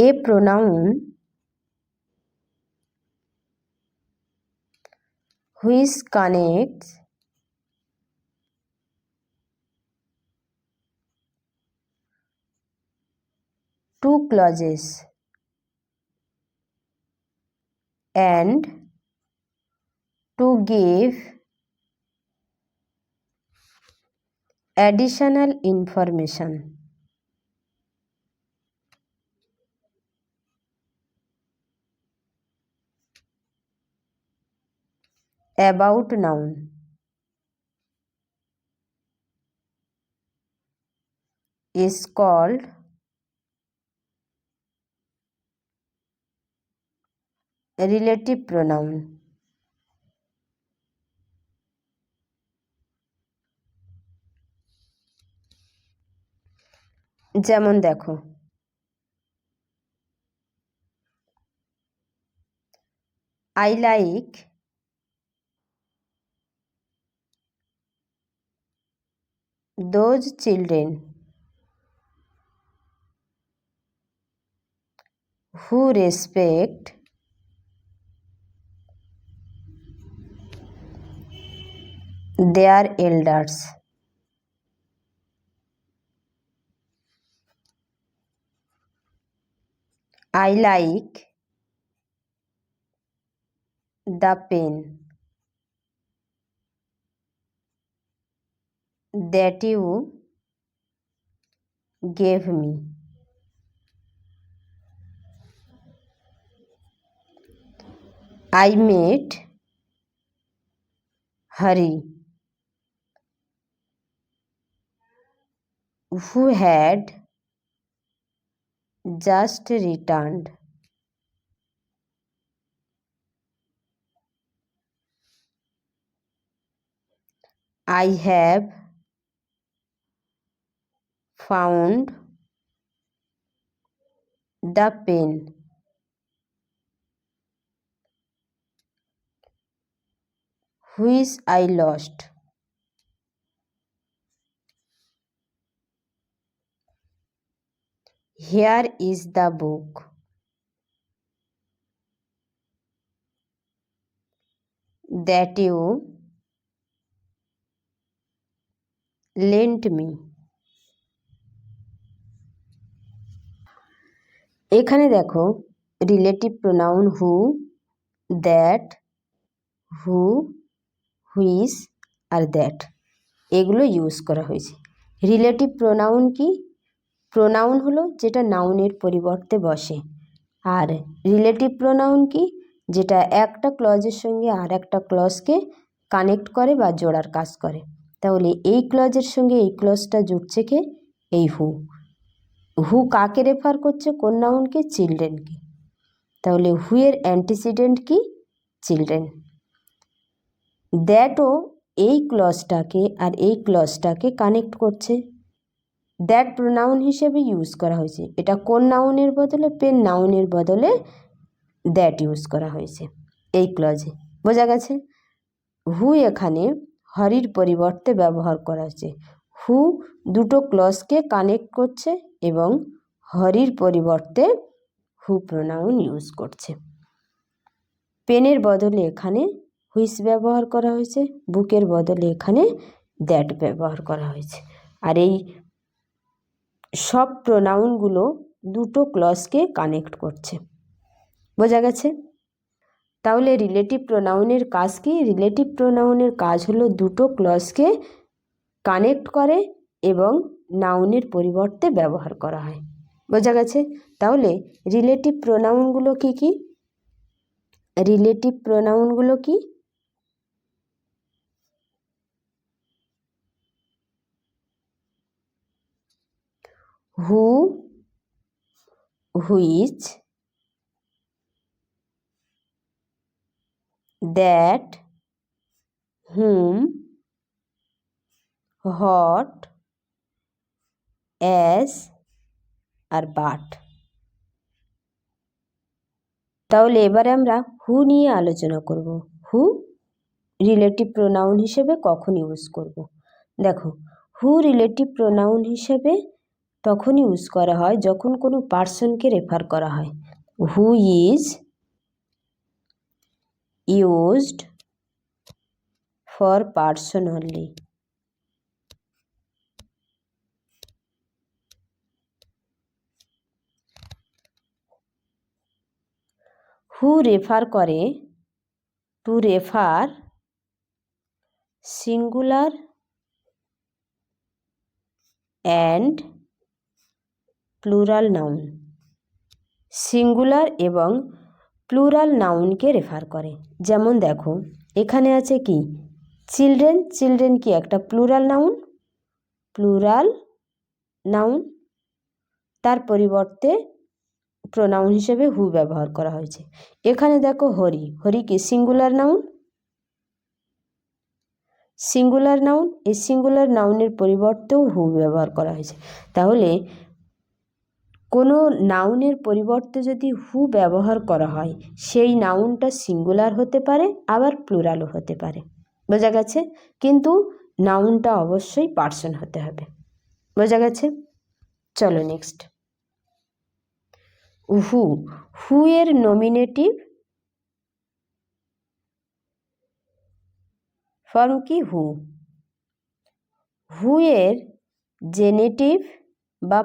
a pronoun which connects two clauses and to give additional information about noun is called relative pronoun. যেমন দেখো, I like those children who respect their elders. I like the pen that you gave me. I met Hari, who had just returned. I have found the pen which I lost. Here is the book that you lent me. এখানে দেখো relative pronoun who, that, who, which are that এগুলো use করা হয়েছে। Relative pronoun কি? Pronoun হলো যেটা নাউনের পরিবর্তে বসে। আর রিলেটিভ প্রোনাউন কি? যেটা একটা ক্লজের সঙ্গে আর একটা ক্লজকে কানেক্ট করে বা জোড়ার কাজ করে। তাহলে এই ক্লজের সঙ্গে এই ক্লজটা জুড়ছে কে? এই হু। হু কাকে রেফার করছে? কোন নাউনকে? চিলড্রেনকে। তাহলে হুয়ের অ্যান্টিসিডেন্ট কি? চিলড্রেন। দ্যাটও এই ক্লজটাকে আর এই ক্লজটাকে কানেক্ট করছে। দ্যাট প্রোনাউন হিসেবে ইউজ করা হয়েছে। এটা কোন নাউনের বদলে? পেন নাউনের বদলে দ্যাট ইউজ করা হয়েছে এই ক্লজে। বোঝা গেছে? হু এখানে হরির পরিবর্তে ব্যবহার করা হয়েছে। হু দুটো ক্লজকে কানেক্ট করছে এবং হরির পরিবর্তে হু প্রোনাউন ইউজ করছে। পেনের বদলে এখানে হুইচ ব্যবহার করা হয়েছে, বুকের বদলে এখানে দ্যাট ব্যবহার করা হয়েছে। আর এই সব প্রোনাউনগুলো দুটো ক্লজকে কানেক্ট করছে। বোঝা গেছে? তাহলে রিলেটিভ প্রোনাউনের কাজ কি? রিলেটিভ প্রোনাউনের কাজ হলো দুটো ক্লজকে কানেক্ট করে এবং নাউনের পরিবর্তে ব্যবহার করা হয়। বোঝা গেছে? তাহলে রিলেটিভ প্রোনাউনগুলো কি কি? রিলেটিভ প্রোনাউনগুলো কি? Who, which, that, whom, what, as আর বাট। তাহলে এবারে আমরা হু নিয়ে আলোচনা করব। হু রিলেটিভ প্রোনাউন হিসেবে কখন ইউজ করব? দেখো, হু রিলেটিভ প্রোনাউন হিসেবে তখন ইউজ করা হয় যখন কোনো পার্সনকে রেফার করা হয়। Who is used for person only. Who refer করে to refer singular and plural noun. Singular এবং প্লুরাল নাউনকে রেফার করে। যেমন দেখো এখানে আছে কি চিলড্রেন। চিলড্রেন কি একটা প্লুরাল নাউন? প্লুরাল নাউন, তার পরিবর্তে প্রোনাউন হিসেবে হু ব্যবহার করা হয়েছে। এখানে দেখো হরি। হরি কি সিঙ্গুলার নাউন? Singular noun. এই সিঙ্গুলার নাউনের পরিবর্তেও হু ব্যবহার করা হয়েছে। তাহলে কোনো নাউনের পরিবর্তে যদি হু ব্যবহার করা হয় সেই নাউনটা সিঙ্গুলার হতে পারে আবার প্লুরালও হতে পারে। বোঝা গেছে? কিন্তু নাউনটা অবশ্যই পার্সন হতে হবে। বোঝা গেছে? চলো নেক্সট। হু। হু এর নমিনেটিভ ফর্ম কি? হু। হু এর জেনেটিভ বা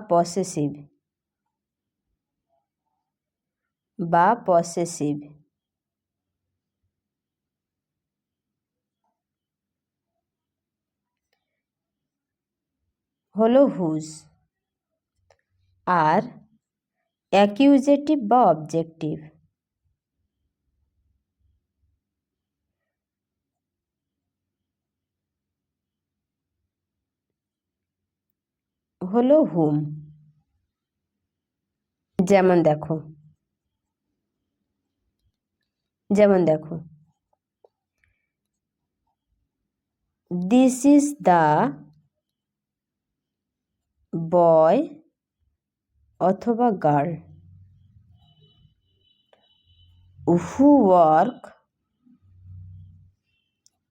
পসেসিভ হলো হুজ। আর অ্যাকিউজেটিভ বা অবজেক্টিভ হলো হুম। যেমন দেখো দিস ইজ দ্য বয় অথবা girl who work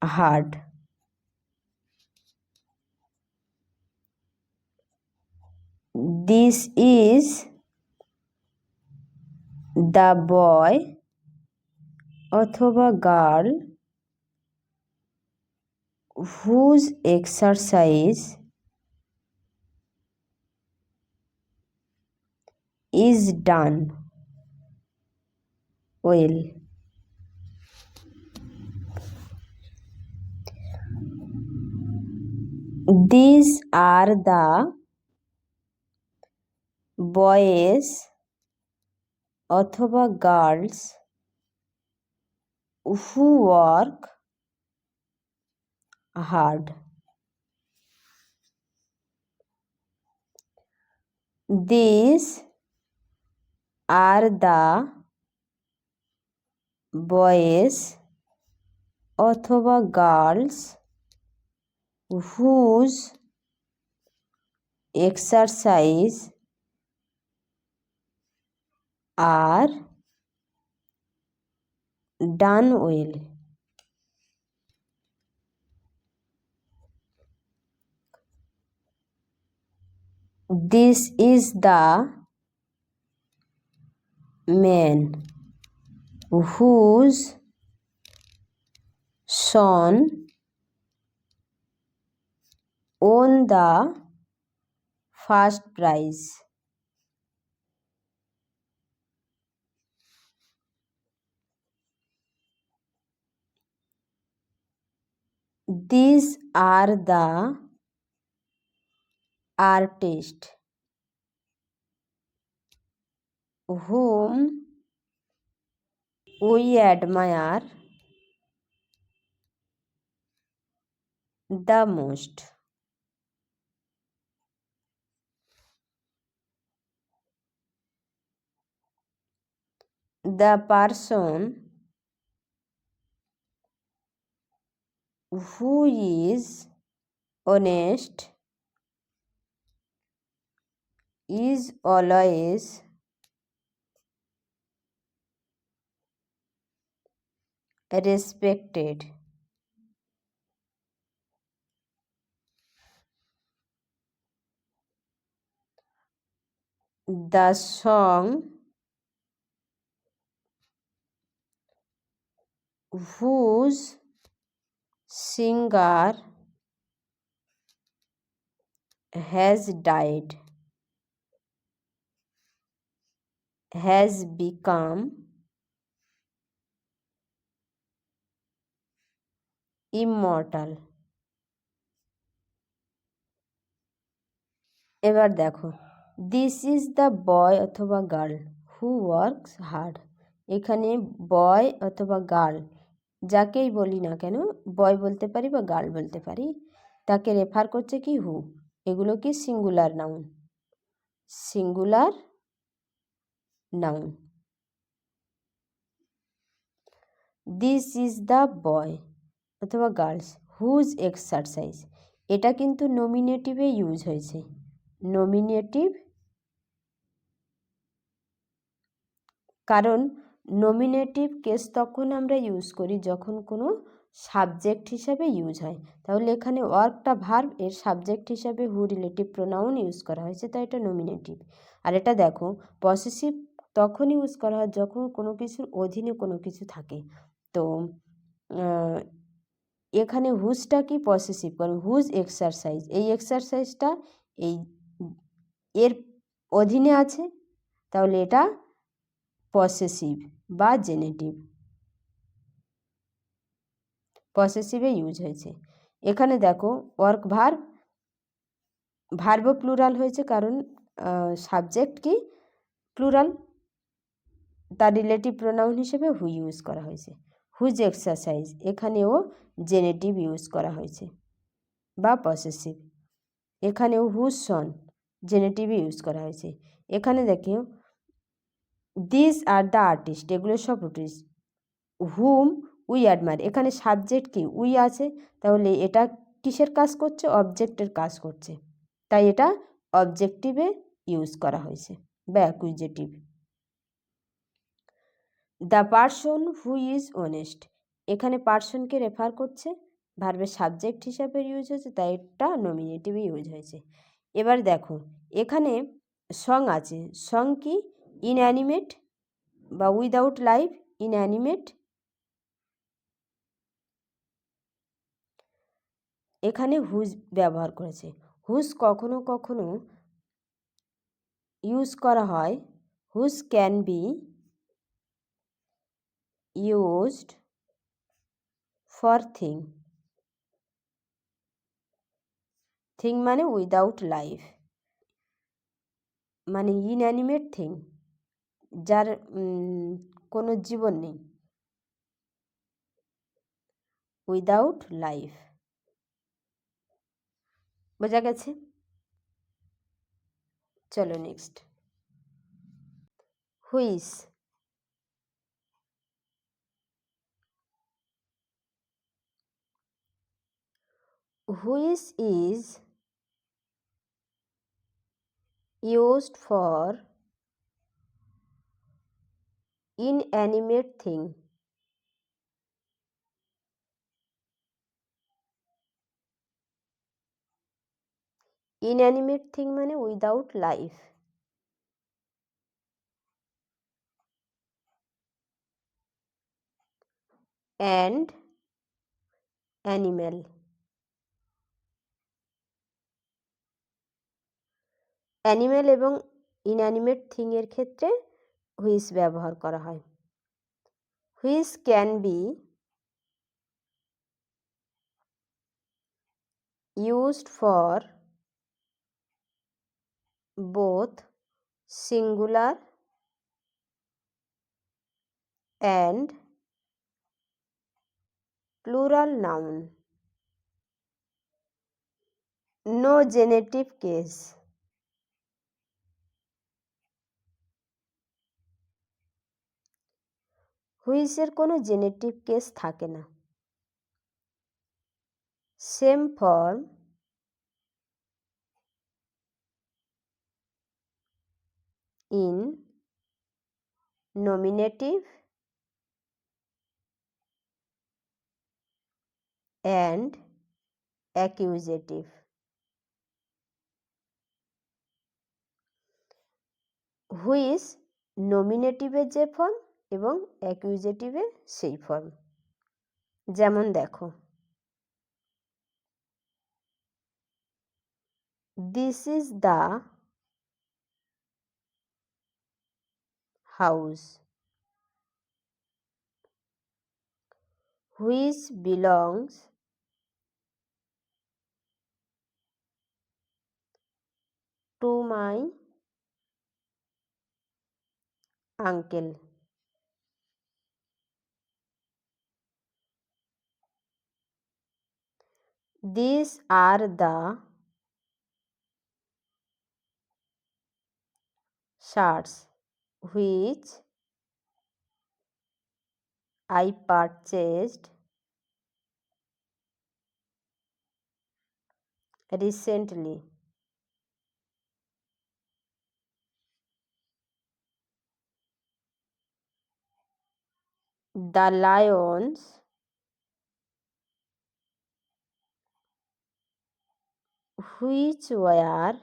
hard. This is the boy অথবা girl whose exercise is done well. These are the boys অথবা girls who work hard. These are the boys অথবা girls whose exercise are done well. This is the man whose son won the first prize. These are the artists whom we admire the most. The person who is honest is always respected. the song whose singer has died has become immortal. এবার দেখো, this is the boy অথবা girl who works hard. এখানে বয় অথবা girl যাকেই বলি না কেন, বয় বলতে পারি বা গার্ল বলতে পারি, তাকে রেফার করছে কি হু। এগুলো কি singular noun, singular noun. This is the boy অথবা গার্লস হুজ এক্সারসাইজ, এটা কিন্তু নমিনেটিভে ইউজ হয়েছে। নমিনেটিভ, কারণ নমিনেটিভ কেস তখন আমরা ইউজ করি যখন কোনো সাবজেক্ট হিসাবে ইউজ হয়। তাহলে এখানে ওয়ার্কটা ভার্ব, এর সাবজেক্ট হিসাবে হু রিলেটিভ প্রোনাউন ইউজ করা হয়েছে, তাই এটা নমিনেটিভ। আর এটা দেখো, পসেসিভ তখন ইউজ করা হয় যখন কোনো কিছুর অধীনে কোনো কিছু থাকে। তো এখানে হুজটা কি পসেসিভ, কারণ হুজ এক্সারসাইজ, এই এক্সারসাইজটা এই এর অধীনে আছে, তাহলে এটা পসেসিভ বা জেনেটিভ, পসেসিভে ইউজ হয়েছে। এখানে দেখো ওয়ার্ক ভার্ব, ভার্বও প্লুরাল হয়েছে কারণ সাবজেক্ট কি প্লুরাল, তার রিলেটিভ প্রোনাউন হিসেবে হু ইউজ করা হয়েছে। হুজ এক্সারসাইজ, এখানেও জেনেটিভ ইউজ করা হয়েছে বা পসেসিভ। এখানেও হুজ সন, জেনেটিভ ইউজ করা হয়েছে। এখানে দেখো দিস আর দ্য আর্টিস্ট, এগুলো সব আর্টিস্ট হুম উই অ্যাডমায়ার, এখানে সাবজেক্ট কি উই আছে, তাহলে এটা কিসের কাজ করছে, অবজেক্টের কাজ করছে, তাই এটা অবজেক্টিভে ইউজ করা হয়েছে বা accusative. The person who is honest, এখানে পারসনকে রেফার করছে, ভার্বের সাবজেক্ট হিসাবে ইউজ হয়েছে, তাই এটা নমিনেটিভে ইউজ হয়েছে। এবার দেখো এখানে সং আছে, সং কি ইনঅ্যানিমেট বা উইদাউট লাইফ, ইনঅ্যানিমেট। এখানে হুজ ব্যবহার করেছে। হুজ কখনো কখনো ইউজ করা হয়, whose can be used for thing, thing মানে উইদাউট লাইফ, মানে ইনঅ্যানিমেট থিং, যার কোনো জীবন নেই, উইদাউট লাইফ। বোঝা গেছে? চলো next, which. Which is used for inanimate thing, inanimate thing মানে without life, and animal, animal এবং ইনঅ্যানিমেট থিং এর ক্ষেত্রে হুইস ব্যবহার করা হয়। Which can be used for both singular and plural noun, no genitive case, হুইসের কোনো জেনেটিভ কেস থাকে না। Same form in nominative and accusative. Which নমিনেটিভের যে ফর্ম এবং অ্যাকুজেটিভের সেই ফর্ম। যেমন দেখো, this is the house which belongs to my uncle. These are the shirts which I purchased recently. The lions which were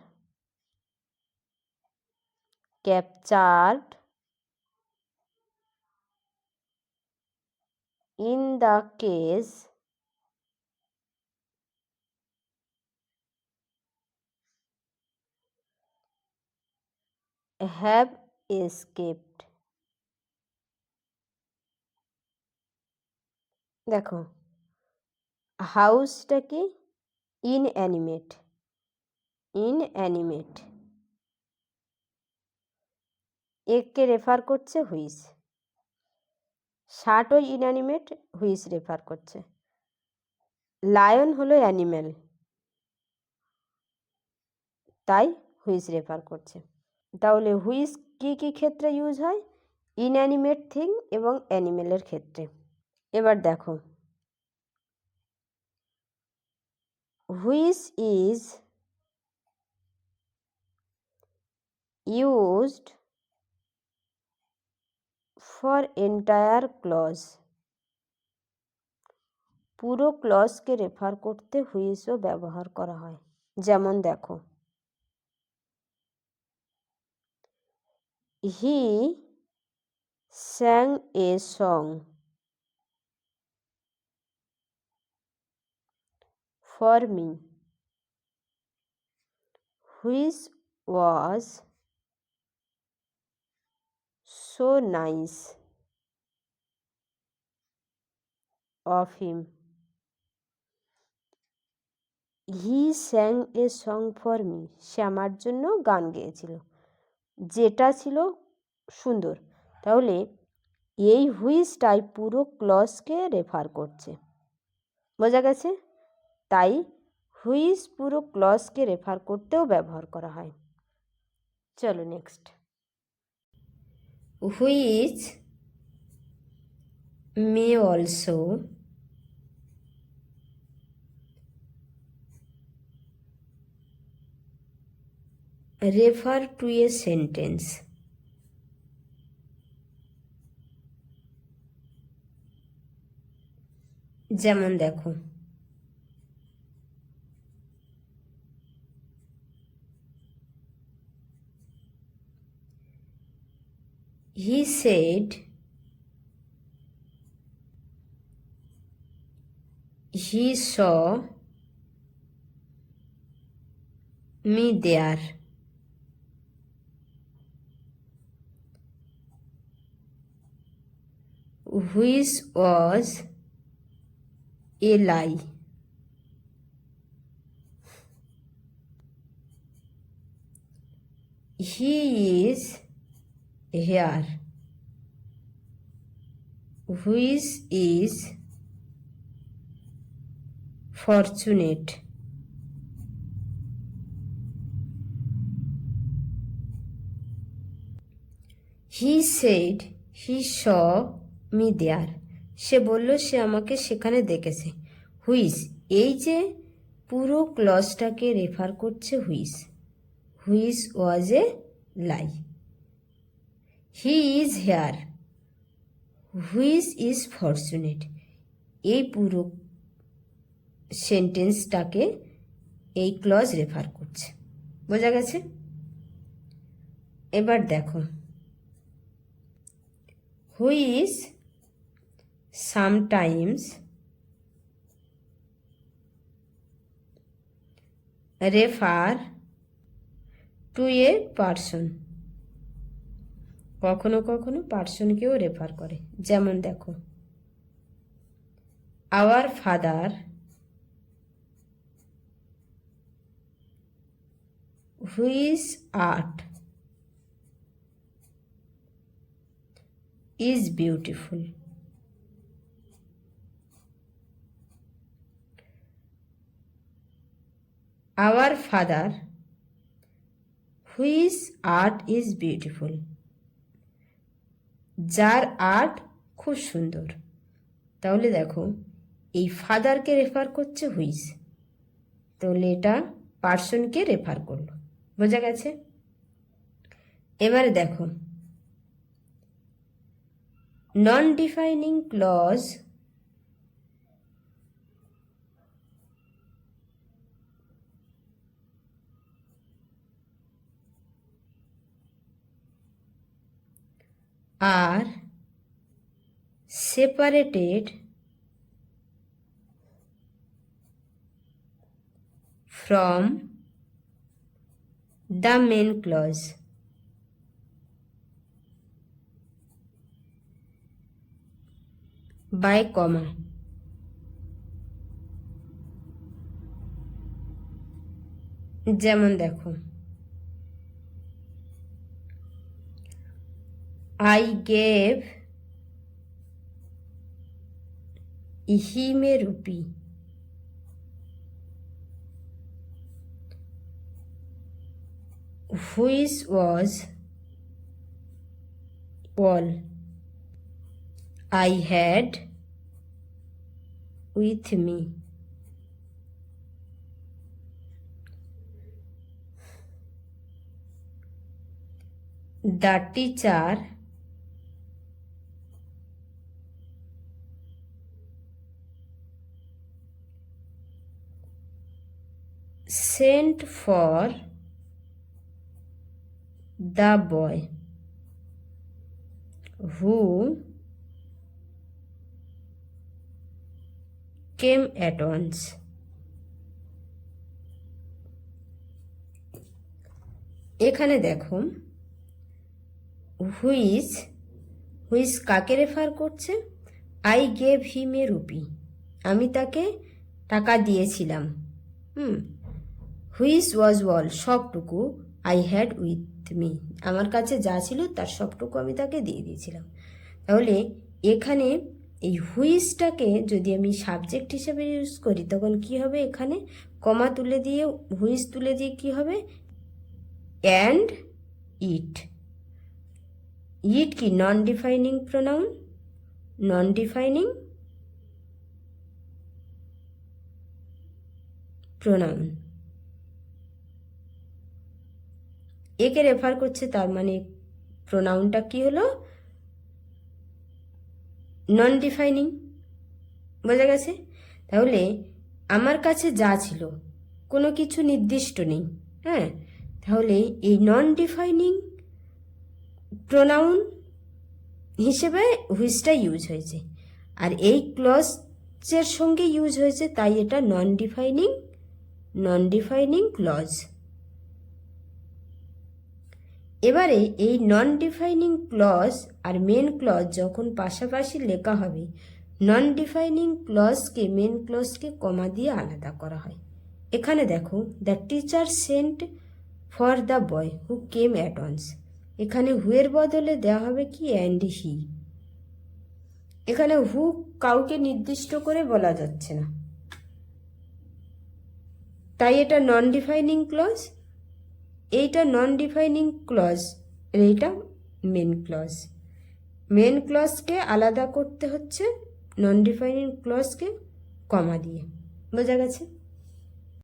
captured in the cage have escaped. দেখো, হাউসটা কি? ইনঅ্যানিমেট। ইনঅ্যানিমেট একে রেফার করছে হুইচ। শার্টও ইনঅ্যানিমেট, হুইচ রেফার করছে। Lion হলো animal, তাই which refer করছে। তাহলে which কী কী ক্ষেত্রে ইউজ হয়? ইনঅ্যানিমেট থিং এবং অ্যানিমেলের ক্ষেত্রে। এবার দেখো, which is used for entire clause. পুরো ক্লজকে রেফার করতে হুইচও ব্যবহার করা হয়। যেমন দেখো, he sang a song for me which was so nice of him. He sang a song for me, সে আমার জন্য গান গেয়েছিল, যেটা ছিল সুন্দর। তাহলে এই হুইচটাই পুরো ক্লজকে রেফার করছে। বোঝা গেছে? তাই হুইচ পুরো ক্লজকে রেফার করতেও ব্যবহার করা হয়। চলো next. Which may also refer to a sentence. যেমন দেখো, he said he saw me there. Which was a lie. He is here which is fortunate. He said he saw me there, সে বলল সে আমাকে সেখানে দেখেছে। হুইচ, এই যে পুরো ক্লজটাকে রেফার করছে which. Which was a lie. He is here which is fortunate, এই পুরো সেন্টেন্সটাকে এই ক্লজ রেফার করছে। বোঝা গেছে? এবার দেখো, which sometimes refer to a person, কখনো কখনো পার্সনকেও রেফার করে। যেমন দেখো, hour father which art is beautiful. Hour father which art is beautiful, যার আর্ট খুব সুন্দর। তাহলে দেখো, এই ফাদারকে রেফার করছে হুইচ, তাহলে এটা পার্সনকে রেফার করলো। বোঝা গেছে? এবারে দেখো, non defining clause are separated from the main clause by comma। যেমন দেখো, I gave him a rupee, which was all I had with me। The teacher sent for the boy who came at once। এখানে দেখো, which কাকে refer করছে? I gave him A rupee, আমি তাকে টাকা দিয়েছিলাম। হুইচ ওয়াজ অল, সবটুকু। I had with me, আমার কাছে যা ছিল তার সবটুকু আমি তাকে দিয়ে দিয়েছিলাম। তাহলে এখানে এই হুইচটাকে যদি আমি সাবজেক্ট হিসেবে ইউজ করি, তখন কি হবে? এখানে কমা তুলে দিয়ে হুইচ তুলে দিয়ে কি হবে? And it. ইট কি? Non defining pronoun, non defining pronoun, একে রেফার করছে, তার মানে প্রোনাউনটা কি হলো? Non defining. বোঝা গেছে? তাহলে আমার কাছে যা ছিল, কোনো কিছু নির্দিষ্ট নেই। হ্যাঁ, তাহলে এই নন ডিফাইনিং প্রোনাউন হিসেবে হুইচটা ইউজ হয়েছে, আর এই ক্লজের সঙ্গে ইউজ হয়েছে, তাই এটা নন ডিফাইনিং ক্লজ। এবারে এই নন ডিফাইনিং ক্লজ আর মেন ক্লজ যখন পাশাপাশি লেখা হবে, নন ডিফাইনিং ক্লজকে মেন ক্লজকে কমা দিয়ে আলাদা করা হয়। এখানে দেখো, the teacher sent for the boy who came at once, এখানে হুয়ের বদলে দেওয়া হবে কি? And he. এখানে হু কাউকে নির্দিষ্ট করে বলা যাচ্ছে না, তাই এটা নন ডিফাইনিং ক্লজ। এইটা নন ডিফাইনিং ক্লজ, এইটা মেন ক্লজ। মেন ক্লজকে আলাদা করতে হচ্ছে নন ডিফাইনিং ক্লজকে কমা দিয়ে। বোঝা গেছে?